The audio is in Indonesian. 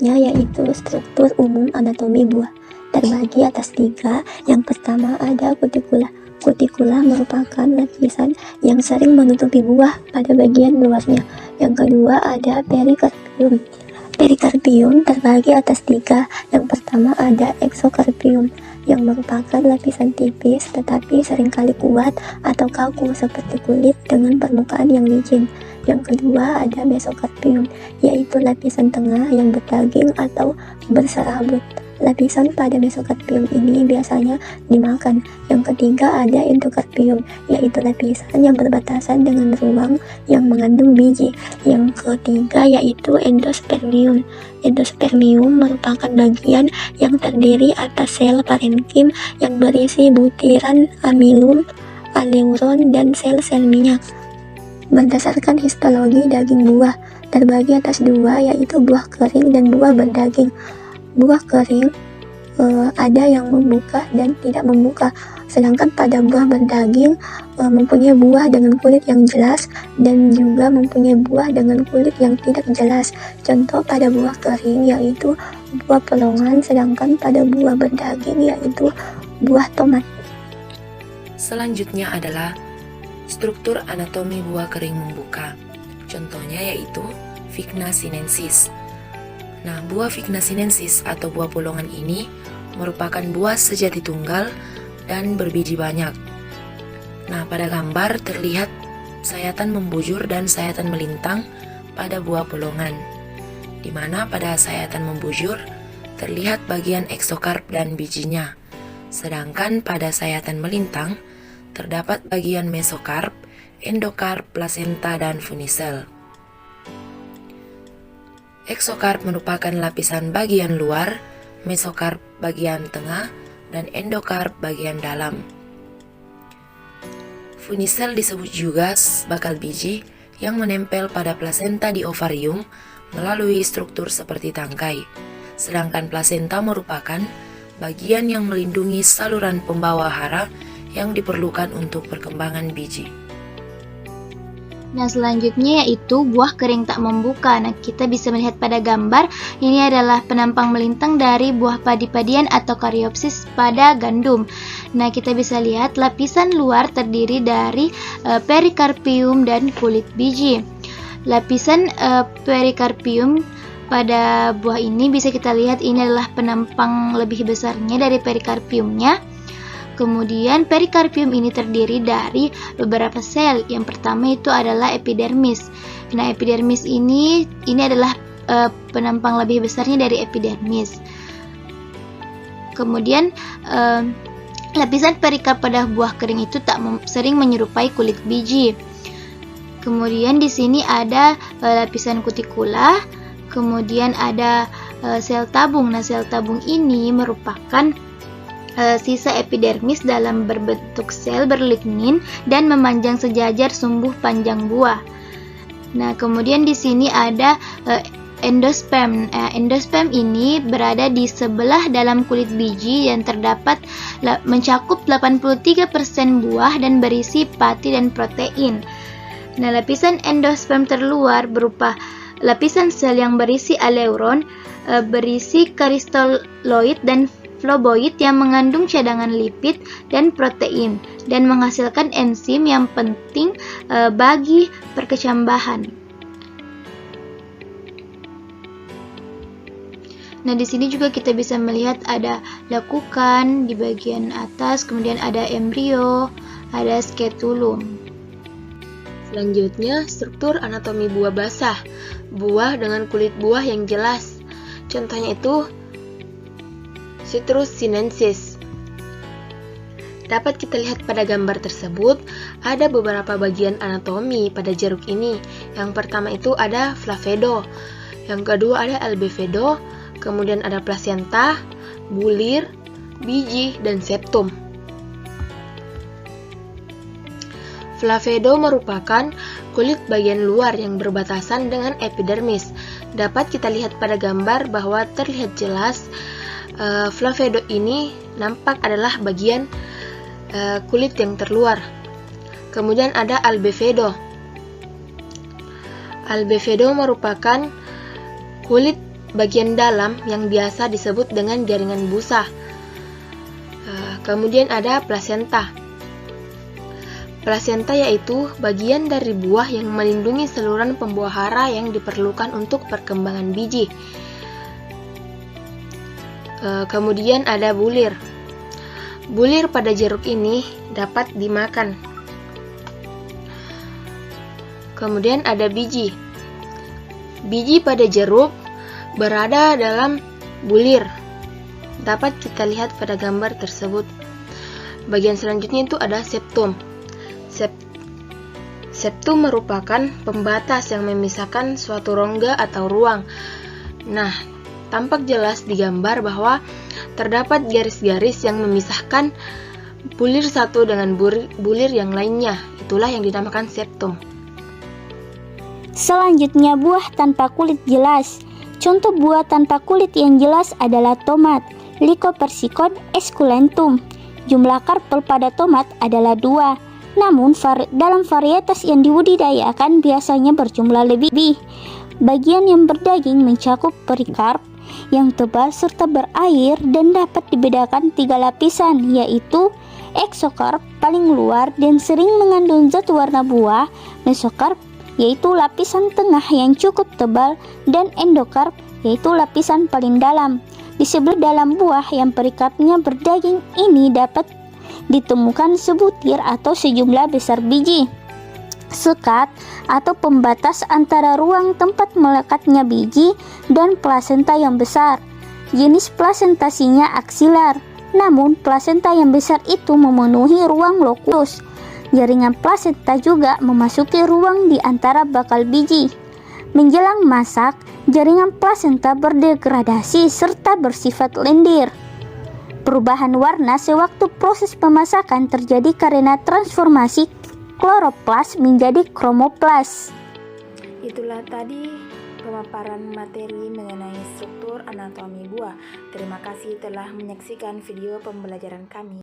Selanjutnya yaitu struktur umum anatomi buah, terbagi atas 3. Yang pertama ada kutikula. Kutikula merupakan lapisan yang sering menutupi buah pada bagian luarnya. Yang kedua ada perikarpium. Perikarpium terbagi atas 3. Yang pertama ada eksokarpium, yang merupakan lapisan tipis tetapi seringkali kuat atau kaku seperti kulit dengan permukaan yang licin. Yang kedua ada mesokarpium, yaitu lapisan tengah yang berdaging atau berserabut. Lapisan pada mesokarpium ini biasanya dimakan. Yang ketiga ada endokarpium, yaitu lapisan yang berbatasan dengan ruang yang mengandung biji. Yang ketiga yaitu endospermium. Endospermium merupakan bagian yang terdiri atas sel parenkim yang berisi butiran amilum, aleuron, dan sel-sel minyak. Berdasarkan histologi daging buah, terbagi atas 2, yaitu buah kering dan buah berdaging. Buah kering ada yang membuka dan tidak membuka, sedangkan pada buah berdaging mempunyai buah dengan kulit yang jelas dan juga mempunyai buah dengan kulit yang tidak jelas. Contoh pada buah kering yaitu buah pelongan, sedangkan pada buah berdaging yaitu buah tomat. Selanjutnya adalah struktur anatomi buah kering membuka. Contohnya yaitu Vigna sinensis. Nah, buah Vigna sinensis atau buah bolongan ini merupakan buah sejati tunggal dan berbiji banyak. Nah, pada gambar terlihat sayatan membujur dan sayatan melintang pada buah bolongan, di mana pada sayatan membujur terlihat bagian eksokarp dan bijinya, sedangkan pada sayatan melintang terdapat bagian mesokarp, endokarp, plasenta, dan funisel. Eksokarp merupakan lapisan bagian luar, mesokarp bagian tengah, dan endokarp bagian dalam. Funisel disebut juga bakal biji yang menempel pada plasenta di ovarium melalui struktur seperti tangkai, sedangkan plasenta merupakan bagian yang melindungi saluran pembawa hara yang diperlukan untuk perkembangan biji. Nah, selanjutnya yaitu buah kering tak membuka. Nah, kita bisa melihat pada gambar, ini adalah penampang melintang dari buah padi-padian atau Caryopsis pada gandum. Nah, kita bisa lihat lapisan luar terdiri dari perikarpium dan kulit biji. Lapisan perikarpium pada buah ini bisa kita lihat ini adalah penampang lebih besarnya dari perikarpiumnya. Kemudian perikarpium ini terdiri dari beberapa sel. Yang pertama itu adalah epidermis. Nah, epidermis ini adalah penampang lebih besarnya dari epidermis. Kemudian lapisan perikarp pada buah kering itu sering menyerupai kulit biji. Kemudian di sini ada lapisan kutikula. Kemudian ada sel tabung. Nah, sel tabung ini merupakan sisa epidermis dalam berbentuk sel berlignin dan memanjang sejajar sumbu panjang buah. Nah, kemudian di sini ada endosperm. Endosperm ini berada di sebelah dalam kulit biji dan mencakup 83% buah dan berisi pati dan protein. Nah, lapisan endosperm terluar berupa lapisan sel yang berisi aleuron, berisi kristaloid dan floboid yang mengandung cadangan lipid dan protein dan menghasilkan enzim yang penting bagi perkecambahan. Nah, di sini juga kita bisa melihat ada lekukan di bagian atas, kemudian ada embrio, ada sketulum. Selanjutnya, struktur anatomi buah basah. Buah dengan kulit buah yang jelas. Contohnya itu Citrus sinensis. Dapat kita lihat pada gambar tersebut, ada beberapa bagian anatomi pada jeruk ini. Yang pertama itu ada flavedo, yang kedua ada albevedo, kemudian ada plasenta, bulir, biji, dan septum. Flavedo merupakan kulit bagian luar yang berbatasan dengan epidermis. Dapat kita lihat pada gambar bahwa terlihat jelas flavedo ini nampak adalah bagian kulit yang terluar. Kemudian ada albevedo. Albevedo merupakan kulit bagian dalam yang biasa disebut dengan jaringan busa. Kemudian ada plasenta. Plasenta yaitu bagian dari buah yang melindungi saluran pembuah hara yang diperlukan untuk perkembangan biji. Kemudian ada bulir. Bulir pada jeruk ini dapat dimakan. Kemudian ada biji. Biji pada jeruk berada dalam bulir. Dapat kita lihat pada gambar tersebut. Bagian selanjutnya itu ada septum. Septum merupakan pembatas yang memisahkan suatu rongga atau ruang. Nah, tampak jelas di gambar bahwa terdapat garis-garis yang memisahkan bulir satu dengan bulir yang lainnya. Itulah yang dinamakan septum. Selanjutnya buah tanpa kulit jelas. Contoh buah tanpa kulit yang jelas adalah tomat, Lycopersicon esculentum. Jumlah karpel pada tomat adalah 2. Namun dalam varietas yang dibudidayakan biasanya berjumlah lebih. Bagian yang berdaging mencakup perikarp yang tebal serta berair dan dapat dibedakan 3 lapisan, yaitu eksokarp paling luar dan sering mengandung zat warna buah, mesokarp yaitu lapisan tengah yang cukup tebal, dan endokarp yaitu lapisan paling dalam. Di sebelah dalam buah yang perikarpnya berdaging ini dapat ditemukan sebutir atau sejumlah besar biji. Sekat atau pembatas antara ruang tempat melekatnya biji dan plasenta yang besar. Jenis plasentasinya aksilar, namun plasenta yang besar itu memenuhi ruang lokus. Jaringan plasenta juga memasuki ruang di antara bakal biji. Menjelang masak, jaringan plasenta berdegradasi serta bersifat lendir. Perubahan warna sewaktu proses pemasakan terjadi karena transformasi kloroplas menjadi kromoplas. Itulah tadi pemaparan materi mengenai struktur anatomi buah. Terima kasih telah menyaksikan video pembelajaran kami.